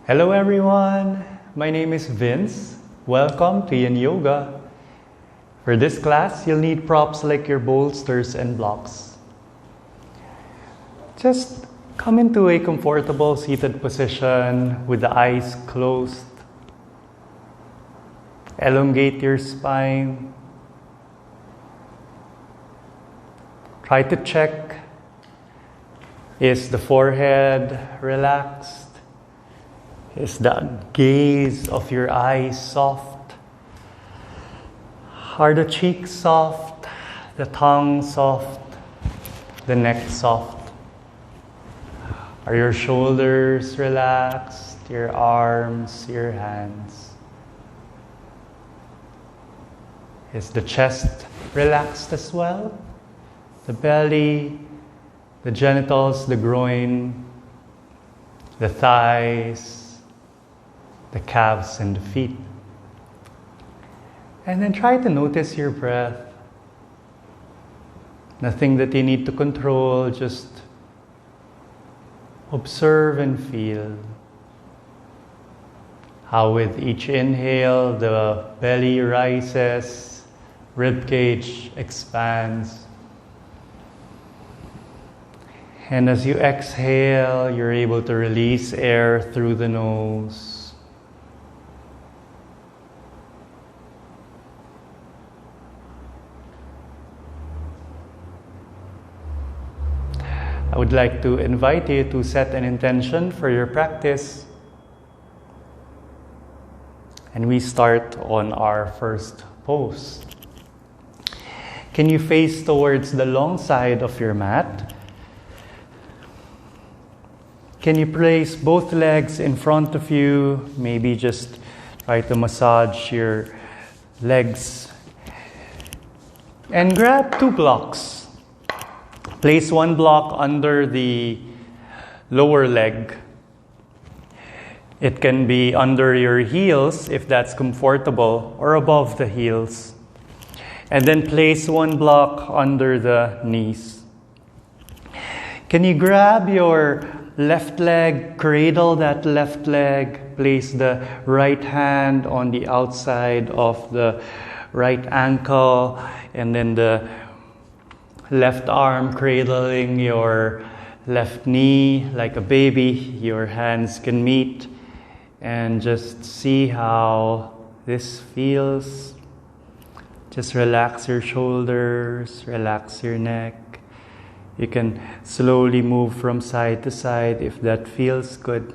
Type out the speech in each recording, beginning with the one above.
Hello everyone, my name is Vince. Welcome to Yin Yoga. For this class, you'll need props like your bolsters and blocks. Just come into a comfortable seated position with the eyes closed. Elongate your spine. Try to check, is the forehead relaxed? Is the gaze of your eyes soft? Are the cheeks soft? The tongue soft? The neck soft? Are your shoulders relaxed? Your arms, your hands? Is the chest relaxed as well? The belly, the genitals, the groin, the thighs, the calves and the feet. And then try to notice your breath. Nothing that you need to control, just observe and feel how with each inhale the belly rises, ribcage expands. And as you exhale, you're able to release air through the nose. I would like to invite you to set an intention for your practice. And we start on our first pose. Can you face towards the long side of your mat? Can you place both legs in front of you? Maybe just try to massage your legs. And grab 2 blocks. Place 1 block under the lower leg. It can be under your heels if that's comfortable, or above the heels. And then place 1 block under the knees. Can you grab your left leg, cradle that left leg, place the right hand on the outside of the right ankle, and then the left arm cradling your left knee like a baby. Your hands can meet, and just see how this feels. Just relax your shoulders, relax your neck. You can slowly move from side to side if that feels good.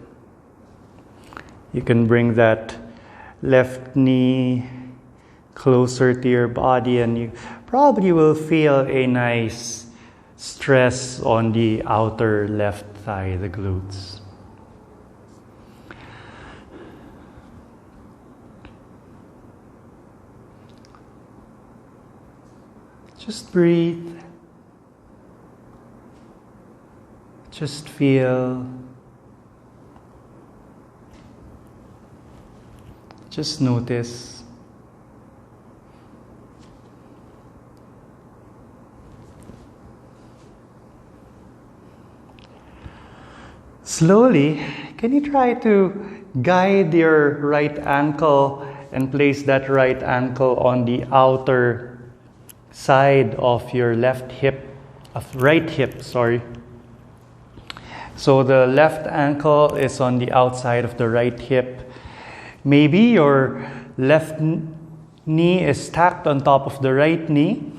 You can bring that left knee closer to your body, and you probably will feel a nice stress on the outer left thigh, the glutes. Just breathe. Just feel. Just notice. Slowly, can you try to guide your right ankle and place that right ankle on the outer side of your right hip, sorry. So the left ankle is on the outside of the right hip. Maybe your left knee is stacked on top of the right knee.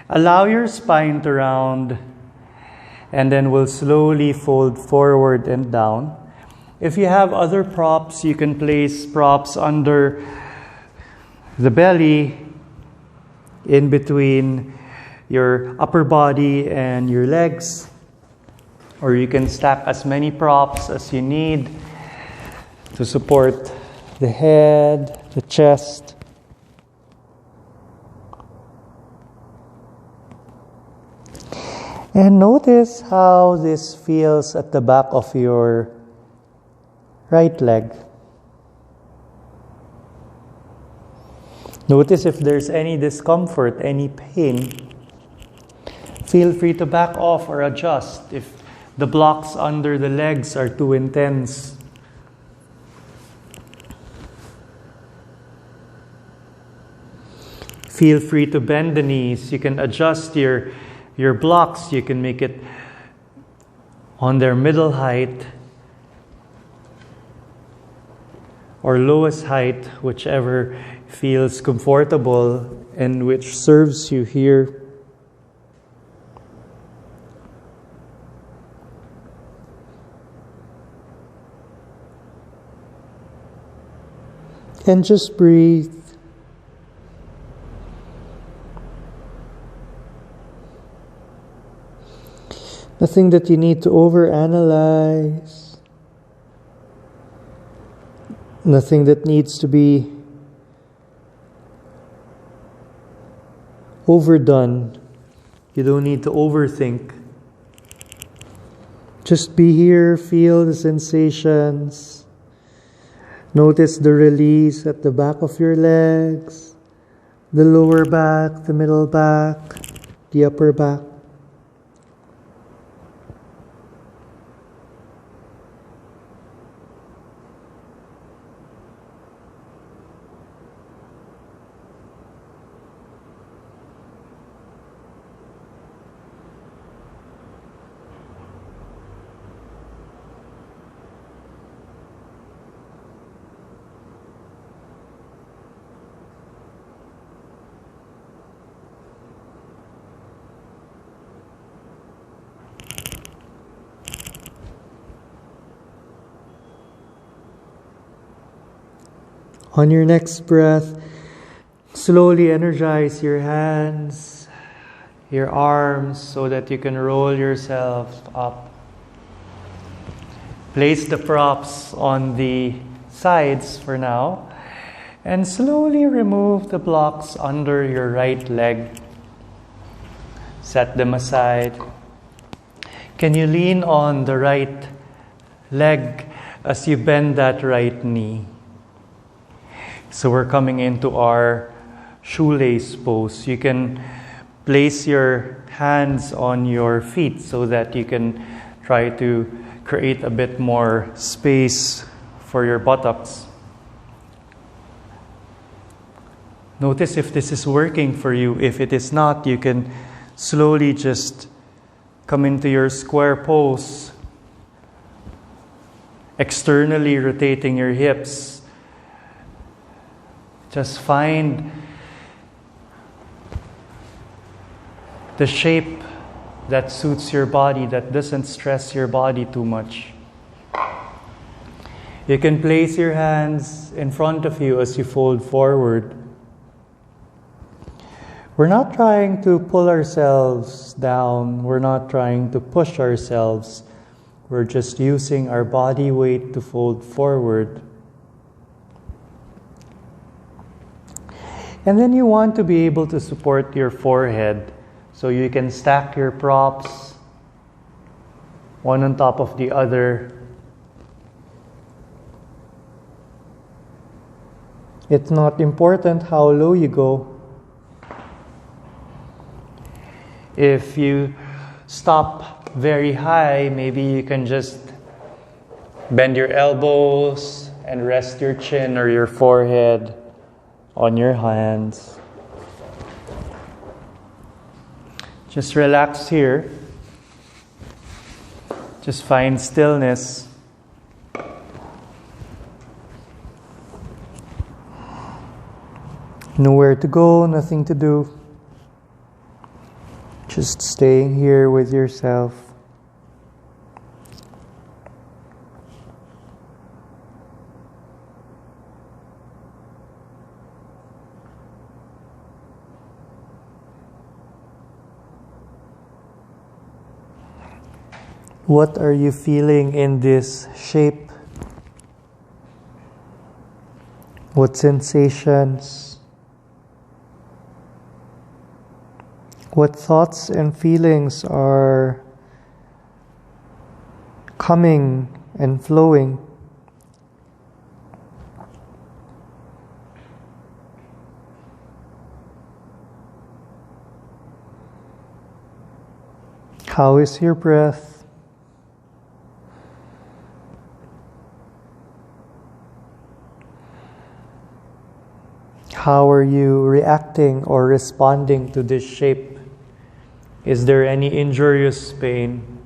Allow your spine to round, and then we'll slowly fold forward and down. If you have other props, you can place props under the belly, in between your upper body and your legs. Or you can stack as many props as you need to support the head, the chest. And notice how this feels at the back of your right leg. Notice if there's any discomfort, any pain. Feel free to back off or adjust if the blocks under the legs are too intense. Feel free to bend the knees. You can adjust your blocks. You can make it on their middle height or lowest height, whichever feels comfortable and which serves you here. And just breathe. Nothing that you need to overanalyze. Nothing that needs to be overdone. You don't need to overthink. Just be here, feel the sensations. Notice the release at the back of your legs, the lower back, the middle back, the upper back. On your next breath, slowly energize your hands, your arms, so that you can roll yourself up. Place the props on the sides for now, and slowly remove the blocks under your right leg. Set them aside. Can you lean on the right leg as you bend that right knee? So we're coming into our shoelace pose. You can place your hands on your feet so that you can try to create a bit more space for your buttocks. Notice if this is working for you. If it is not, you can slowly just come into your square pose, externally rotating your hips. Just find the shape that suits your body, that doesn't stress your body too much. You can place your hands in front of you as you fold forward. We're not trying to pull ourselves down. We're not trying to push ourselves. We're just using our body weight to fold forward. And then you want to be able to support your forehead. So you can stack your props, one on top of the other. It's not important how low you go. If you stop very high, maybe you can just bend your elbows and rest your chin or your forehead on your hands. Just relax here. Just find stillness. Nowhere to go, nothing to do. Just staying here with yourself. What are you feeling in this shape? What sensations? What thoughts and feelings are coming and flowing? How is your breath? How are you reacting or responding to this shape? Is there any injurious pain?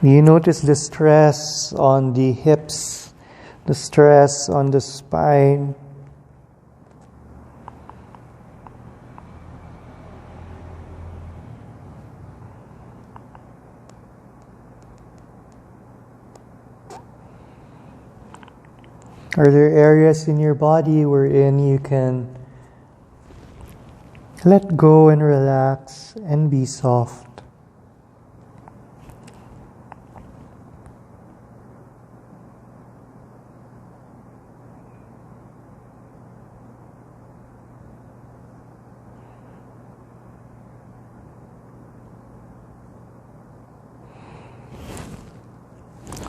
Do you notice the stress on the hips, the stress on the spine? Are there areas in your body wherein you can let go and relax and be soft?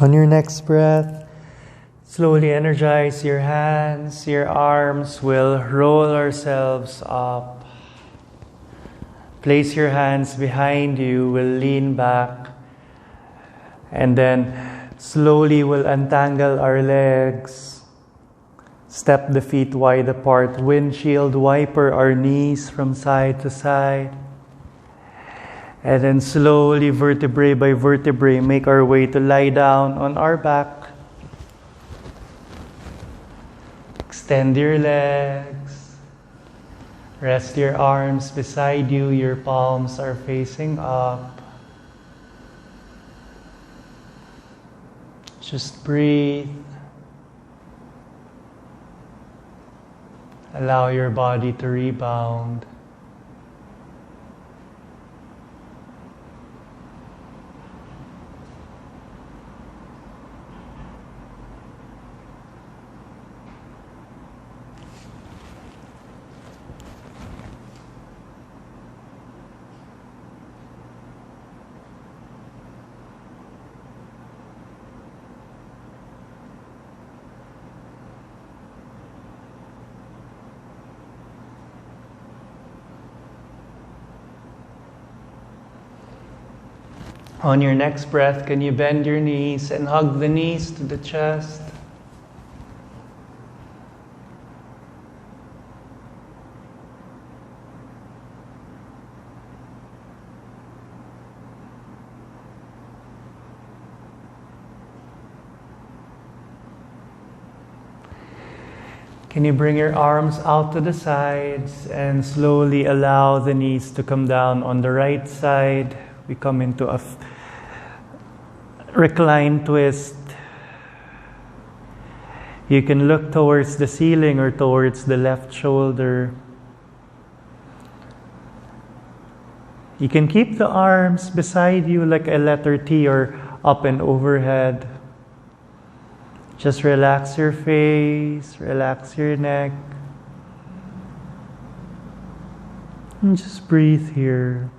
On your next breath, slowly energize your hands, your arms. We'll roll ourselves up. Place your hands behind you. We'll lean back. And then slowly we'll untangle our legs. Step the feet wide apart. Windshield wiper our knees from side to side. And then slowly, vertebrae by vertebrae, make our way to lie down on our back. Extend your legs. Rest your arms beside you. Your palms are facing up. Just breathe. Allow your body to rebound. On your next breath, can you bend your knees and hug the knees to the chest? Can you bring your arms out to the sides and slowly allow the knees to come down on the right side? We come into a Recline Twist. You can look towards the ceiling or towards the left shoulder. You can keep the arms beside you like a letter T or up and overhead. Just relax your face, relax your neck. And just breathe here.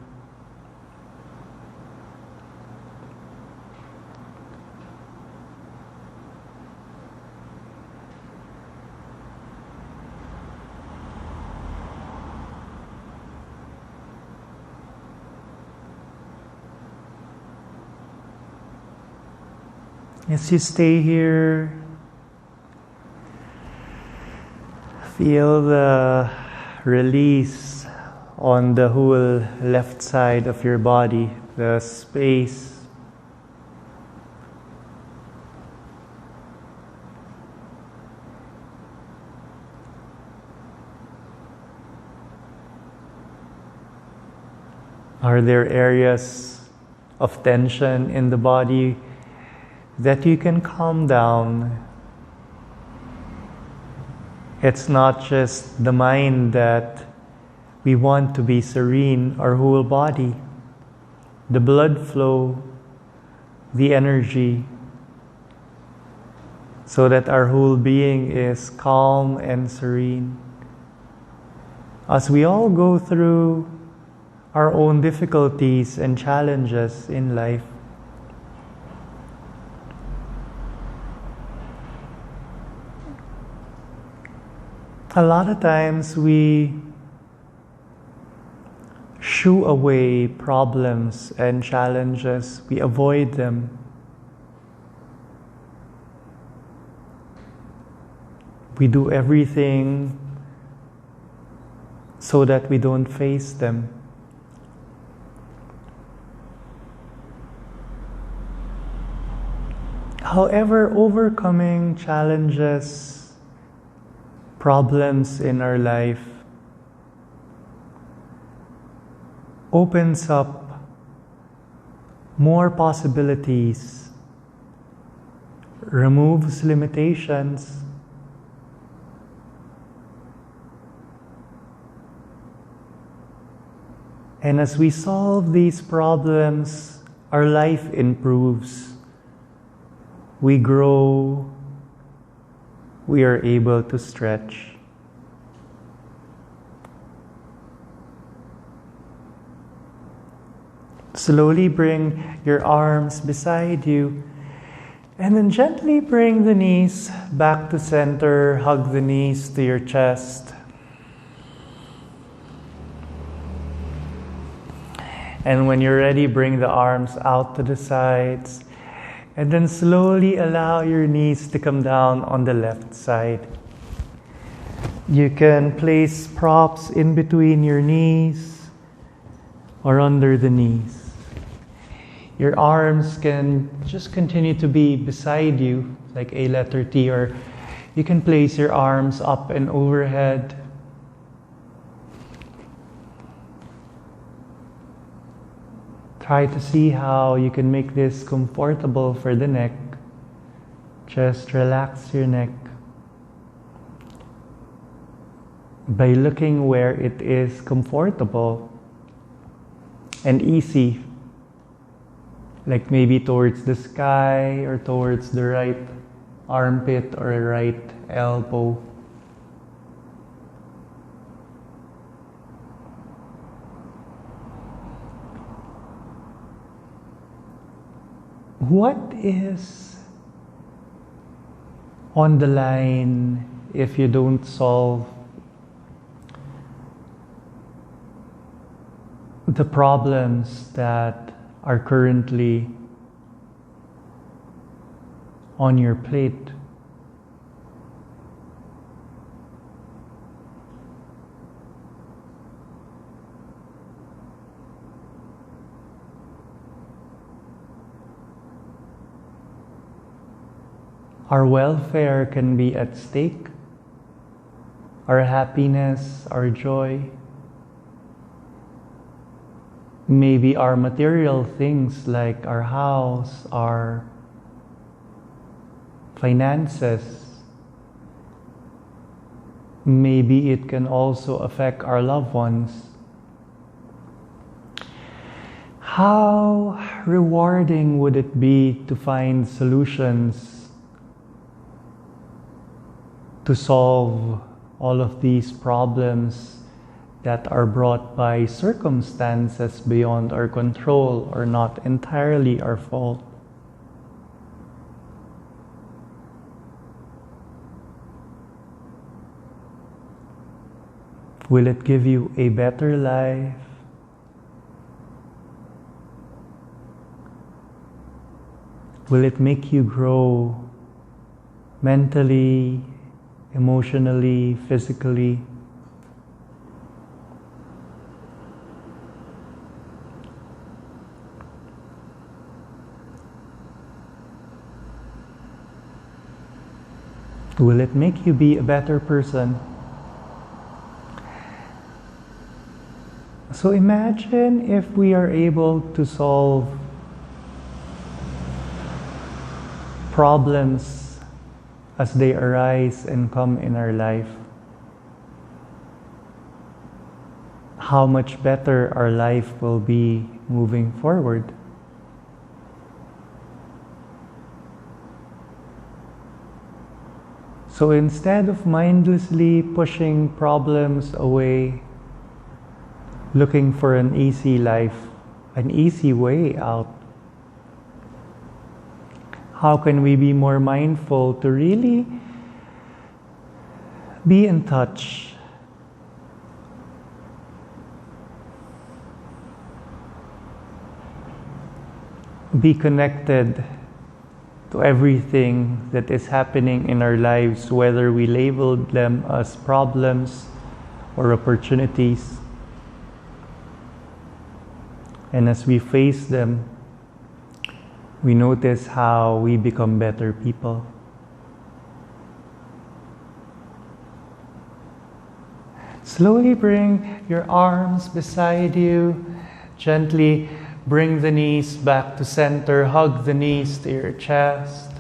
As you stay here, feel the release on the whole left side of your body, the space. Are there areas of tension in the body that you can calm down? It's not just the mind that we want to be serene, our whole body, the blood flow, the energy, so that our whole being is calm and serene. As we all go through our own difficulties and challenges in life, a lot of times we shoo away problems and challenges. We avoid them. We do everything so that we don't face them. However, overcoming challenges, problems in our life opens up more possibilities, removes limitations, and as we solve these problems, our life improves. We grow, we are able to stretch. Slowly bring your arms beside you, and then gently bring the knees back to center. Hug the knees to your chest. And when you're ready, bring the arms out to the sides. And then slowly allow your knees to come down on the left side. You can place props in between your knees or under the knees. Your arms can just continue to be beside you, like a letter T, or you can place your arms up and overhead. Try to see how you can make this comfortable for the neck. Just relax your neck by looking where it is comfortable and easy, like maybe towards the sky or towards the right armpit or right elbow. What is on the line if you don't solve the problems that are currently on your plate? Our welfare can be at stake, our happiness, our joy, maybe our material things like our house, our finances. Maybe it can also affect our loved ones. How rewarding would it be to find solutions to solve all of these problems that are brought by circumstances beyond our control or not entirely our fault? Will it give you a better life? Will it make you grow mentally, emotionally, physically? Will it make you be a better person? So imagine if we are able to solve problems as they arise and come in our life. How much better our life will be moving forward. So instead of mindlessly pushing problems away, looking for an easy life, an easy way out, how can we be more mindful to really be in touch? Be connected to everything that is happening in our lives, whether we label them as problems or opportunities. And as we face them, we notice how we become better people. Slowly bring your arms beside you. Gently bring the knees back to center. Hug the knees to your chest.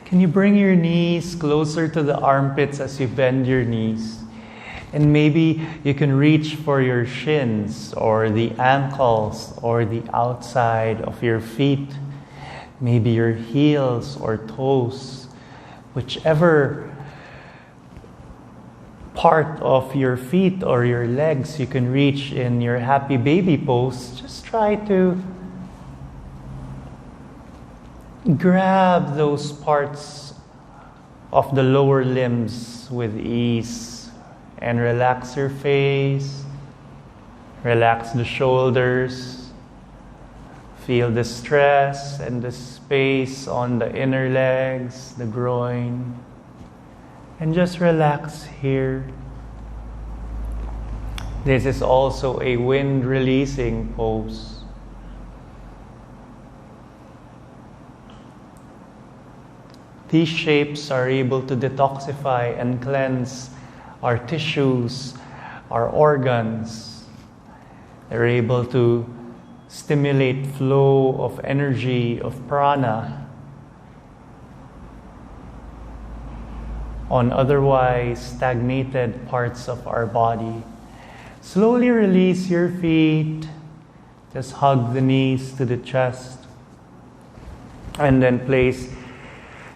Can you bring your knees closer to the armpits as you bend your knees? And maybe you can reach for your shins or the ankles or the outside of your feet. Maybe your heels or toes. Whichever part of your feet or your legs you can reach in your happy baby pose, just try to grab those parts of the lower limbs with ease and relax your face, relax the shoulders, feel the stress and the space on the inner legs, the groin. And just relax here. This is also a wind releasing pose. These shapes are able to detoxify and cleanse our tissues, our organs. They're able to stimulate flow of energy, of prana, on otherwise stagnated parts of our body. Slowly release your feet. Just hug the knees to the chest. And then place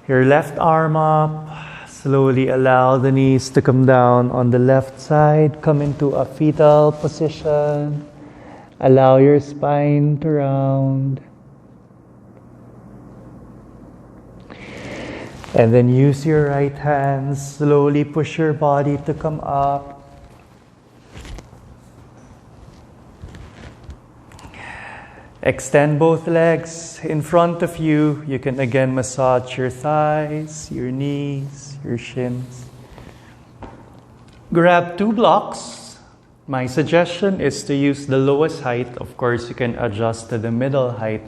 your left arm up. Slowly allow the knees to come down on the left side. Come into a fetal position. Allow your spine to round. And then use your right hand. Slowly push your body to come up. Extend both legs in front of you. You can again massage your thighs, your knees, your shins. Grab 2 blocks. My suggestion is to use the lowest height. Of course, you can adjust to the middle height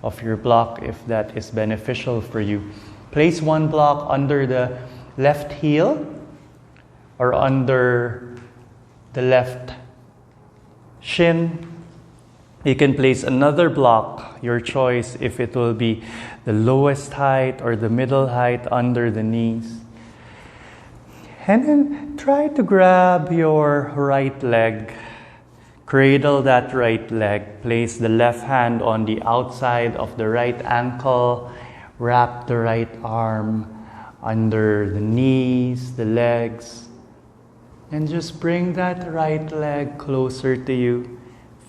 of your block if that is beneficial for you. Place 1 block under the left heel or under the left shin. You can place another block, your choice, if it will be the lowest height or the middle height under the knees. And then try to grab your right leg. Cradle that right leg. Place the left hand on the outside of the right ankle. Wrap the right arm under the knees, the legs. And just bring that right leg closer to you.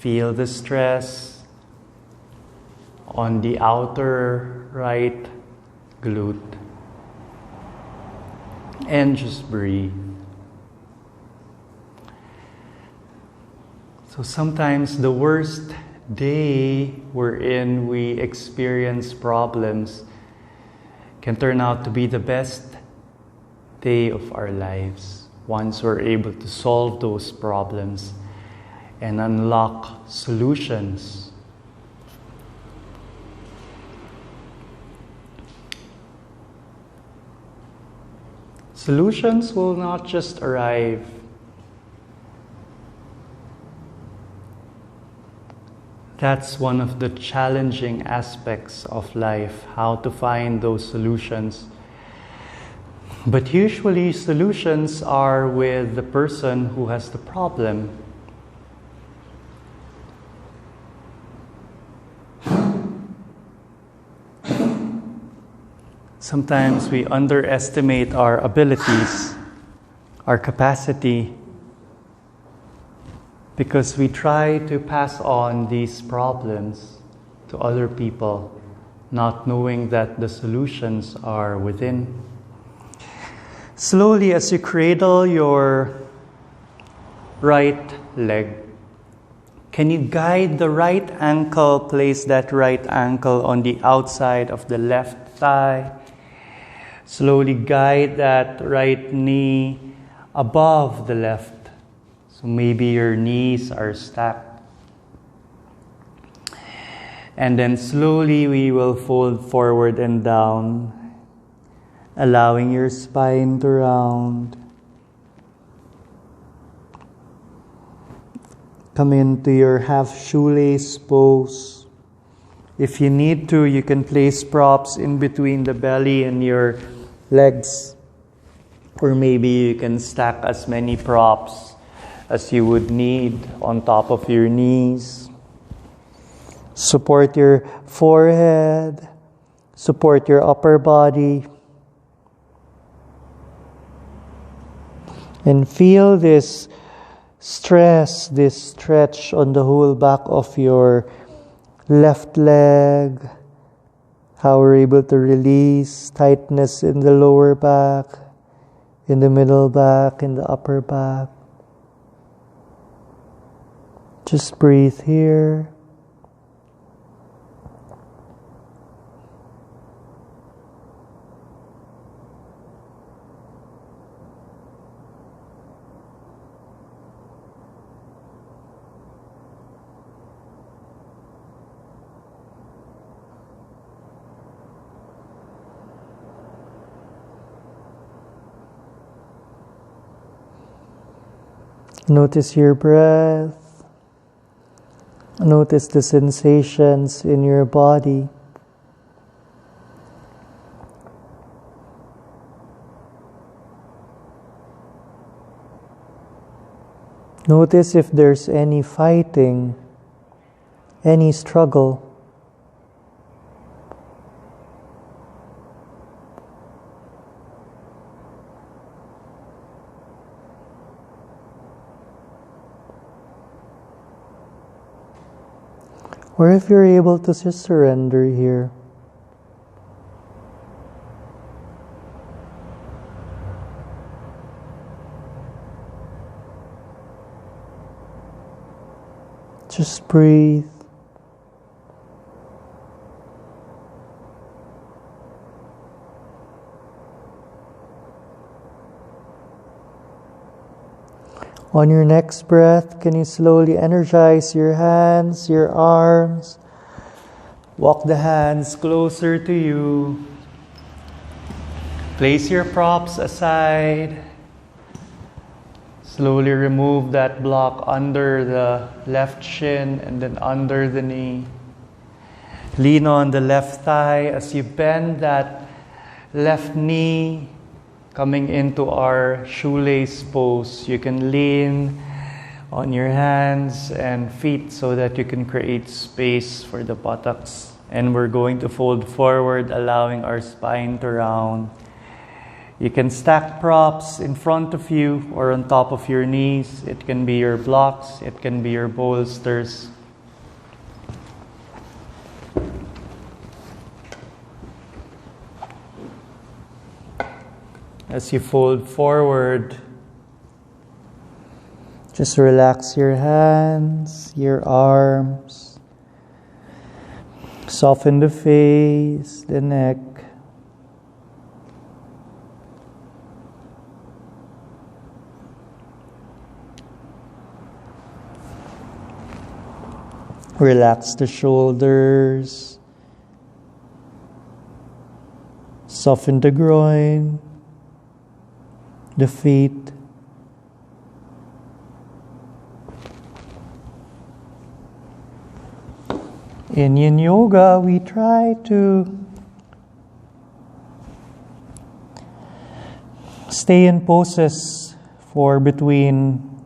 Feel the stress on the outer right glute. And just breathe. So sometimes the worst day we're in, we experience problems, can turn out to be the best day of our lives once we're able to solve those problems and unlock solutions. Solutions will not just arrive. That's one of the challenging aspects of life, how to find those solutions. But usually solutions are with the person who has the problem. Sometimes we underestimate our abilities, our capacity, because we try to pass on these problems to other people, not knowing that the solutions are within. Slowly, as you cradle your right leg, Can you guide the right ankle, place that right ankle on the outside of the left thigh. Slowly guide that right knee above the left. So maybe your knees are stacked. And then slowly we will fold forward and down, allowing your spine to round. Come into your half shoelace pose. If you need to, you can place props in between the belly and your legs. Or maybe you can stack as many props as you would need on top of your knees. Support your forehead. Support your upper body. And feel this stress, this stretch on the whole back of your left leg. How we're able to release tightness in the lower back, in the middle back, in the upper back. Just breathe here. Notice your breath. Notice the sensations in your body. Notice if there's any fighting, any struggle. Or if you're able to just surrender here. Just breathe. On your next breath, can you slowly energize your hands, your arms? Walk the hands closer to you. Place your props aside. Slowly remove that block under the left shin and then under the knee. Lean on the left thigh as you bend that left knee. Coming into our shoelace pose, you can lean on your hands and feet so that you can create space for the buttocks. And we're going to fold forward, allowing our spine to round. You can stack props in front of you or on top of your knees. It can be your blocks, it can be your bolsters. As you fold forward, just relax your hands, your arms. Soften the face, the neck. Relax the shoulders. Soften the groin. The feet. In Yin Yoga, we try to stay in poses for between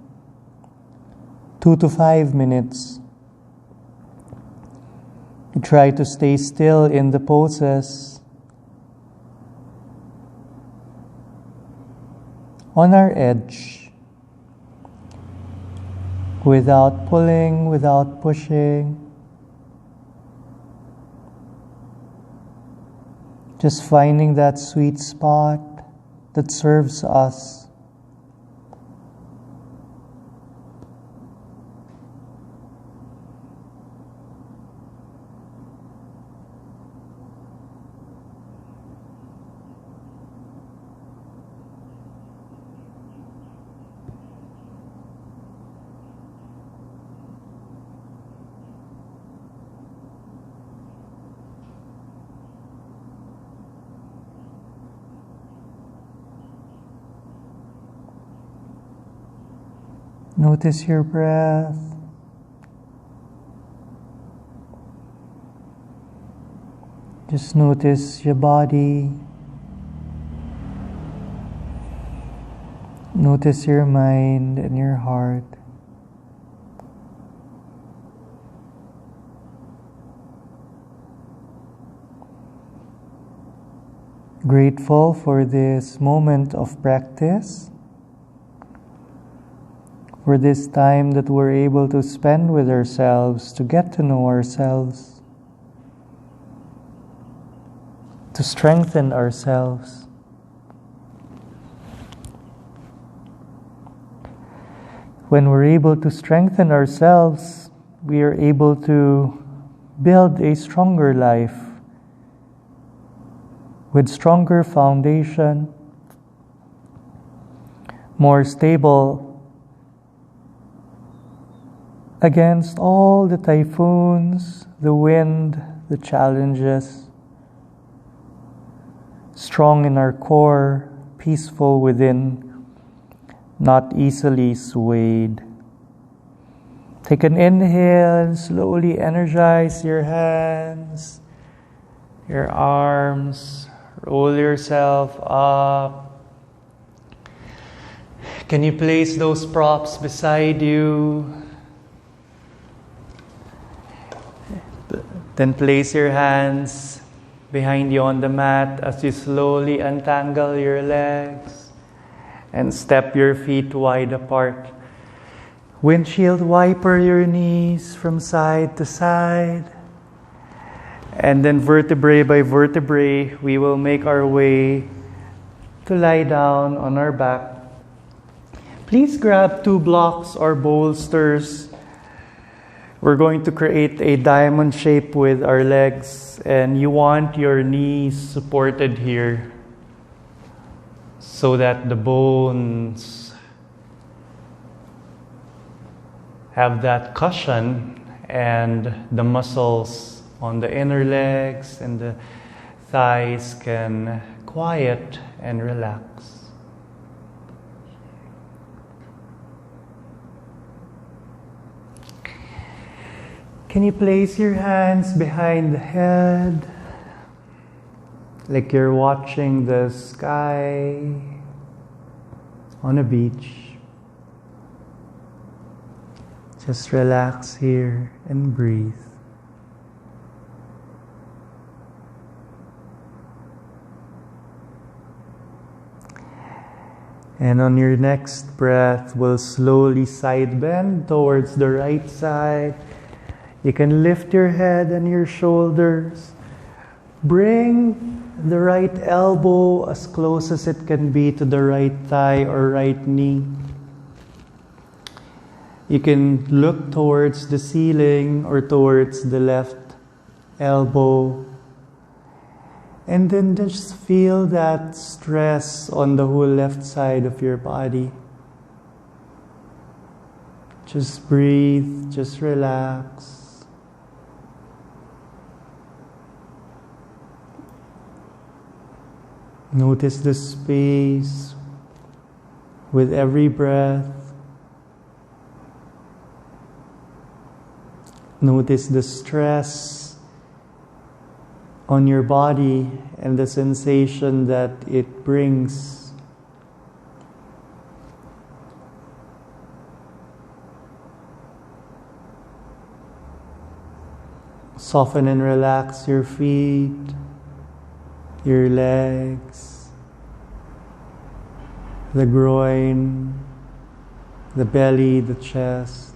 2 to 5 minutes. We try to stay still in the poses. On our edge, without pulling, without pushing, just finding that sweet spot that serves us. Notice your breath. Just notice your body. Notice your mind and your heart. Grateful for this moment of practice, for this time that we're able to spend with ourselves, to get to know ourselves, to strengthen ourselves. When we're able to strengthen ourselves, we are able to build a stronger life with stronger foundation, more stable against all the typhoons, the wind, the challenges, strong in our core, peaceful within, not easily swayed. Take an inhale and slowly energize your hands, your arms. Roll yourself up. Can you place those props beside you? Then place your hands behind you on the mat as you slowly untangle your legs and step your feet wide apart. Windshield wiper your knees from side to side. And then vertebrae by vertebrae, we will make our way to lie down on our back. Please grab 2 blocks or bolsters. We're going to create a diamond shape with our legs, and you want your knees supported here so that the bones have that cushion and the muscles on the inner legs and the thighs can quiet and relax. Can you place your hands behind the head like you're watching the sky on a beach? Just relax here and breathe. And on your next breath, we'll slowly side bend towards the right side. You can lift your head and your shoulders. Bring the right elbow as close as it can be to the right thigh or right knee. You can look towards the ceiling or towards the left elbow. And then just feel that stress on the whole left side of your body. Just breathe, just relax. Notice the space with every breath. Notice the stress on your body and the sensation that it brings. Soften and relax your feet, your legs, the groin, the belly, the chest.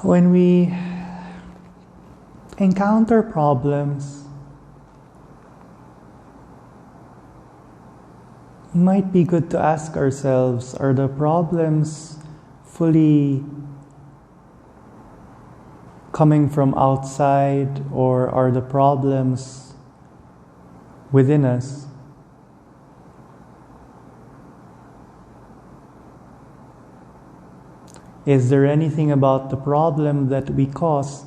When we encounter problems, it might be good to ask ourselves, are the problems fully coming from outside, or are the problems within us? Is there anything about the problem that we caused?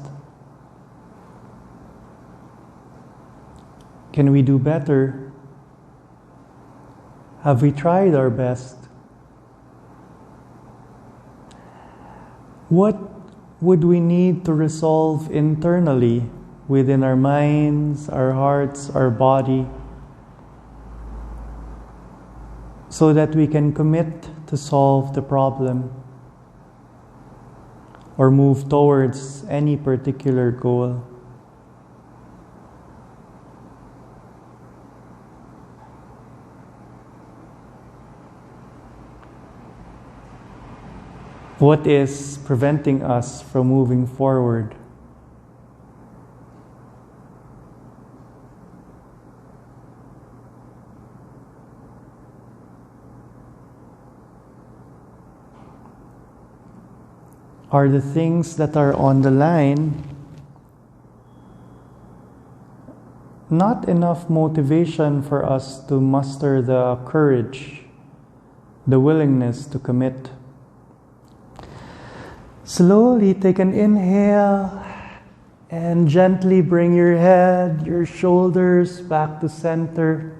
Can we do better? Have we tried our best? What would we need to resolve internally within our minds, our hearts, our body, so that we can commit to solve the problem or move towards any particular goal? What is preventing us from moving forward? Are the things that are on the line not enough motivation for us to muster the courage, the willingness to commit? Slowly take an inhale and gently bring your head, your shoulders back to center.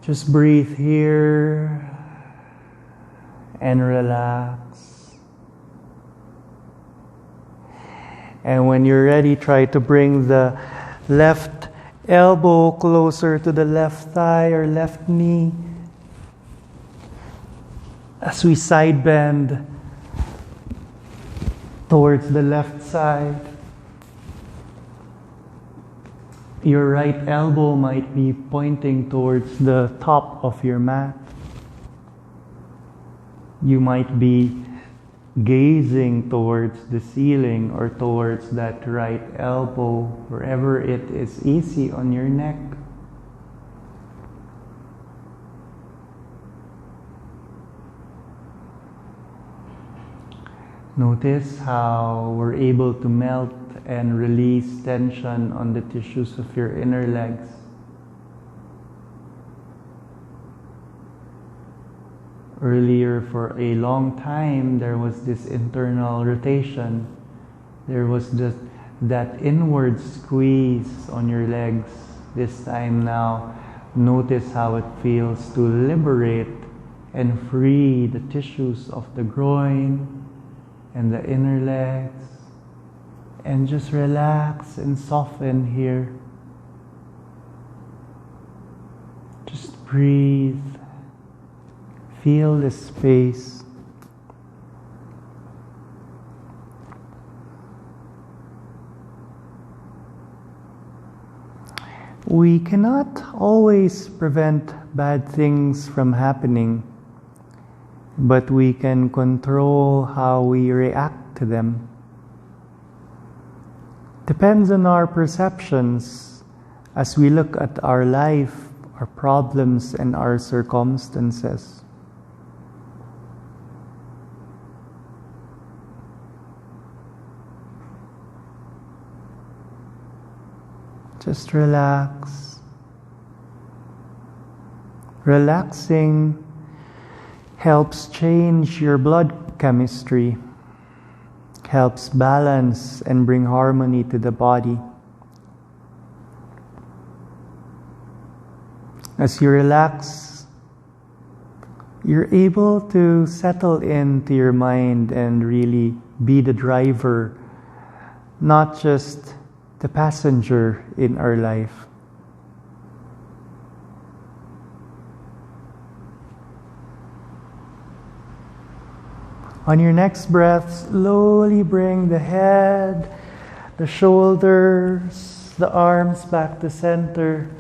Just breathe here and relax. And when you're ready, try to bring the left elbow closer to the left thigh or left knee as we side bend towards the left side. Your right elbow might be pointing towards the top of your mat. You might be gazing towards the ceiling or towards that right elbow, wherever it is easy on your neck. Notice how we're able to melt and release tension on the tissues of your inner legs. Earlier, for a long time, there was this internal rotation. There was just that inward squeeze on your legs. This time now, notice how it feels to liberate and free the tissues of the groin and the inner legs, and just relax and soften here. Just breathe. Feel the space. We cannot always prevent bad things from happening, but we can control how we react to them. Depends on our perceptions as we look at our life, our problems, and our circumstances. Just relax. Relaxing helps change your blood chemistry, helps balance and bring harmony to the body. As you relax, you're able to settle into your mind and really be the driver, not just the passenger in our life. On your next breath, slowly bring the head, the shoulders, the arms back to center.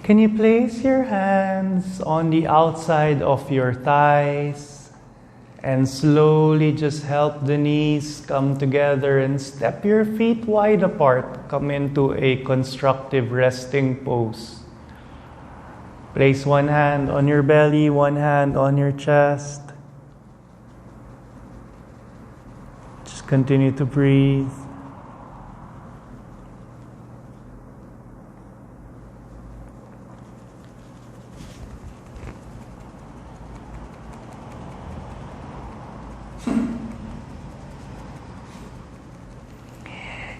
Can you place your hands on the outside of your thighs and slowly just help the knees come together and step your feet wide apart. Come into a constructive resting pose. Place one hand on your belly, one hand on your chest. Just continue to breathe.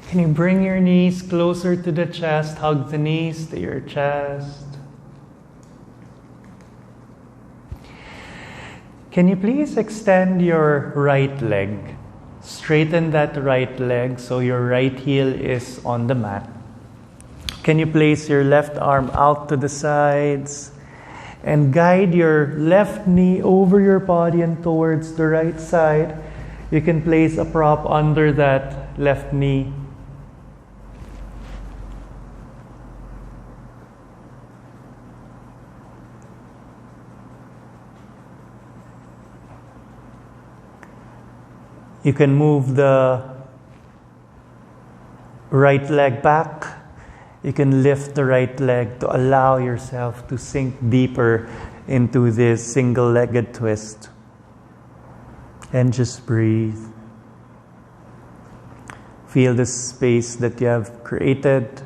Can you bring your knees closer to the chest? Hug the knees to your chest. Can you please extend your right leg? Straighten that right leg so your right heel is on the mat. Can you place your left arm out to the sides and guide your left knee over your body and towards the right side? You can place a prop under that left knee. You can move the right leg back. You can lift the right leg to allow yourself to sink deeper into this single-legged twist. And just breathe. Feel the space that you have created.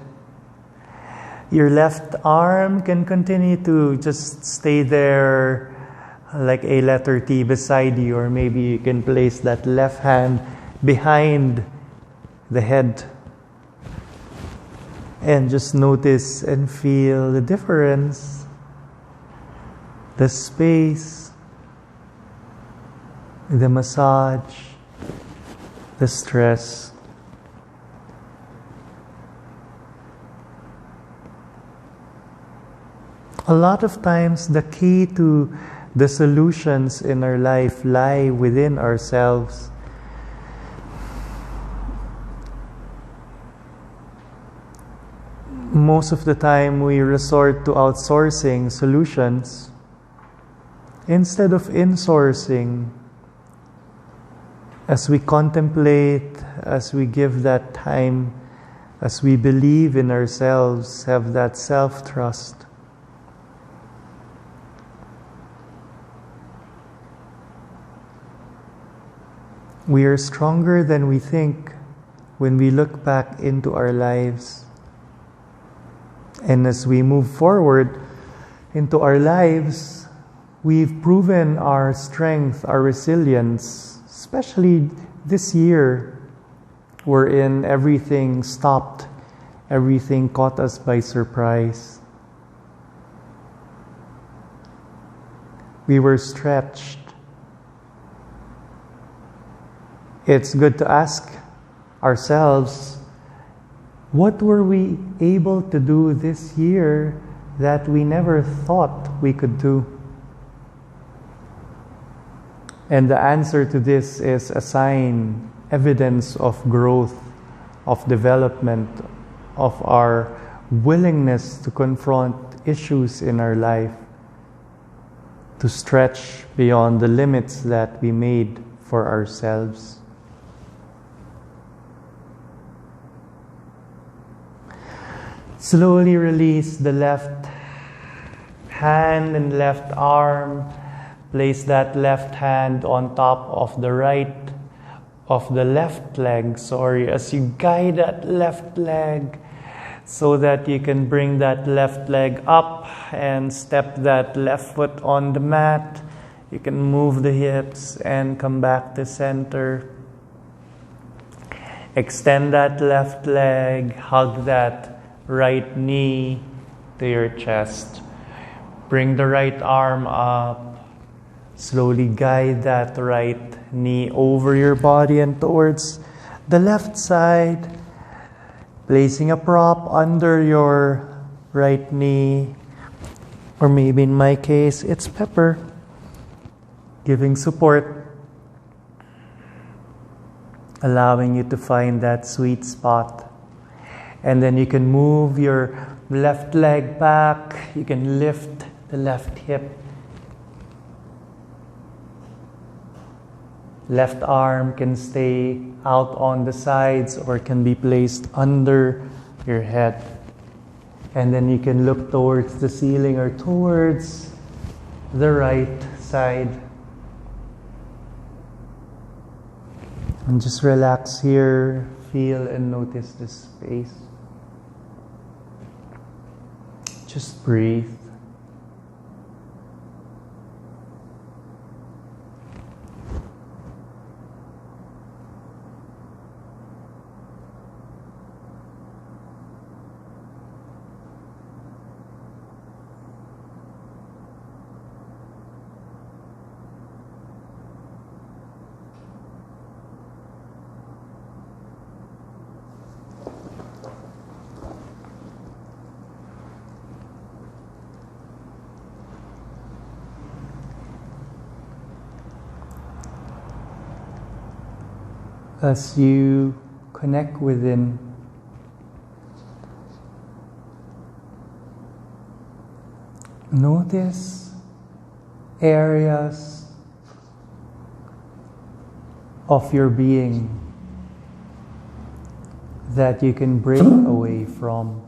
Your left arm can continue to just stay there like a letter T beside you, or maybe you can place that left hand behind the head and just notice and feel the difference, the space, the massage, the stress. A lot of times the key to the solutions in our life lie within ourselves. Most of the time we resort to outsourcing solutions instead of insourcing. As we contemplate, as we give that time, as we believe in ourselves, have that self-trust. We are stronger than we think when we look back into our lives. And as we move forward into our lives, we've proven our strength, our resilience, especially this year, wherein everything stopped, everything caught us by surprise. We were stretched. It's good to ask ourselves, what were we able to do this year that we never thought we could do? And the answer to this is a sign, evidence of growth, of development, of our willingness to confront issues in our life, to stretch beyond the limits that we made for ourselves. Slowly release the left hand and left arm. Place that left hand on top of the left leg, as you guide that left leg so that you can bring that left leg up and step that left foot on the mat. You can move the hips and come back to center. Extend that left leg, hug that right knee to your chest. Bring the right arm up. Slowly guide that right knee over your body and towards the left side. Placing a prop under your right knee. Or maybe in my case, it's pepper. Giving support. Allowing you to find that sweet spot. And then you can move your left leg back. You can lift the left hip. Left arm can stay out on the sides or can be placed under your head. And then you can look towards the ceiling or towards the right side. And just relax here, feel and notice the space. Just breathe. As you connect within, notice areas of your being that you can break away from.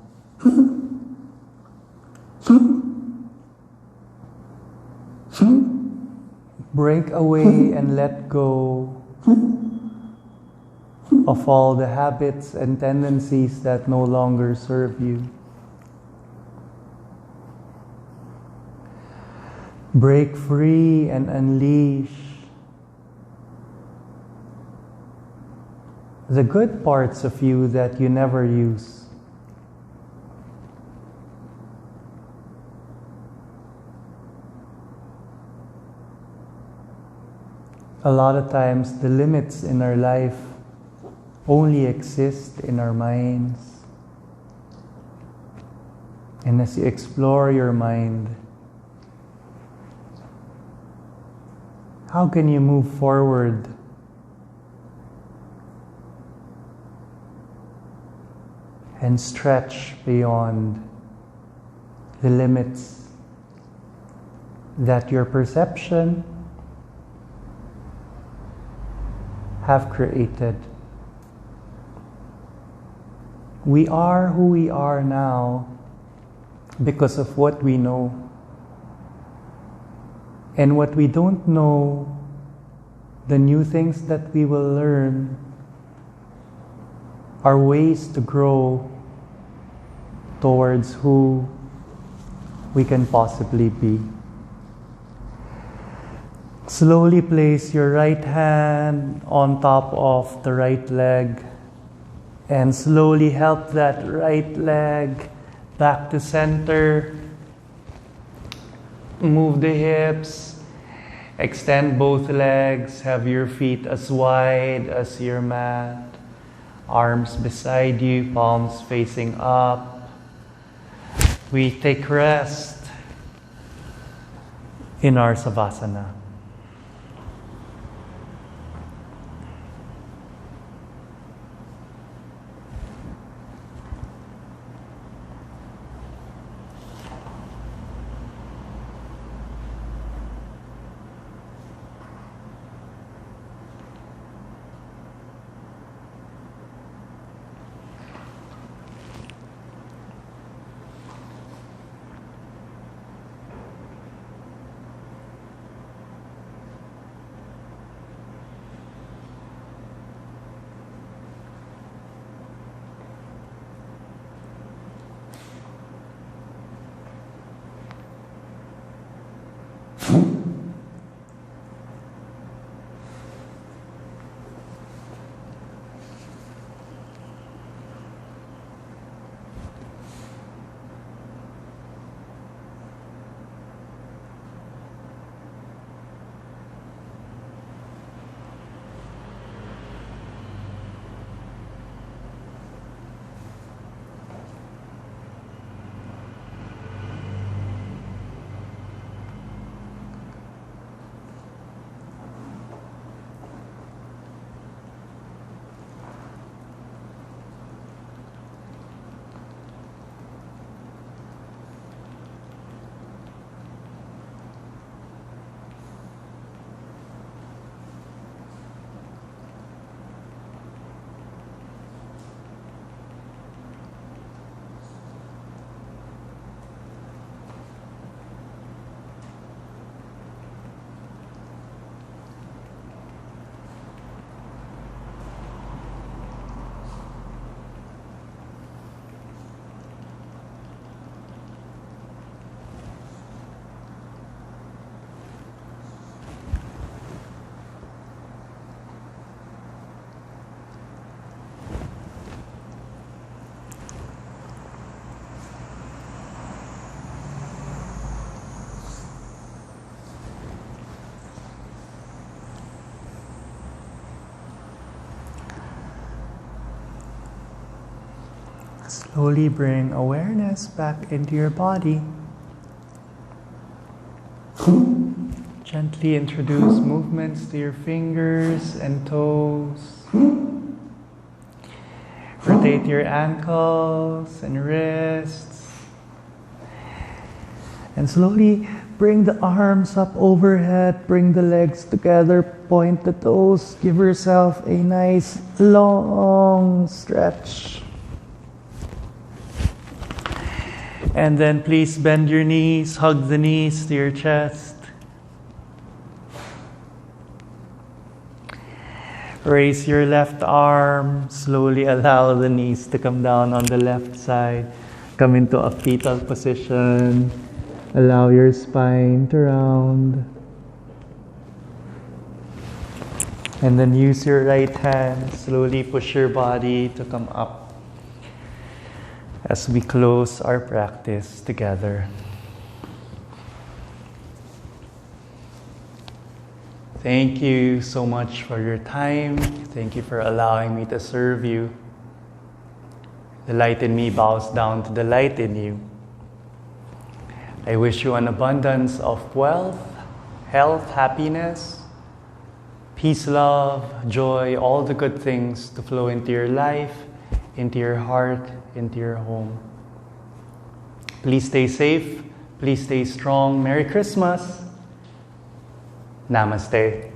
Break away and let go of all the habits and tendencies that no longer serve you. Break free and unleash the good parts of you that you never use. A lot of times the limits in our life only exist in our minds. And as you explore your mind, how can you move forward and stretch beyond the limits that your perception have created? We are who we are now because of what we know. And what we don't know, the new things that we will learn, are ways to grow towards who we can possibly be. Slowly place your right hand on top of the right leg and slowly help that right leg back to center. Move the hips, extend both legs, have your feet as wide as your mat, arms beside you, palms facing up. We take rest in our Savasana. Slowly bring awareness back into your body. Gently introduce movements to your fingers and toes. Rotate your ankles and wrists. And slowly bring the arms up overhead, bring the legs together, point the toes, give yourself a nice long stretch. And then please bend your knees, hug the knees to your chest. Raise your left arm, slowly allow the knees to come down on the left side. Come into a fetal position. Allow your spine to round. And then use your right hand, slowly push your body to come up as we close our practice together. Thank you so much for your time. Thank you for allowing me to serve you. The light in me bows down to the light in you. I wish you an abundance of wealth, health, happiness, peace, love, joy, all the good things to flow into your life, into your heart, into your home. Please stay safe. Please stay strong. Merry Christmas. Namaste.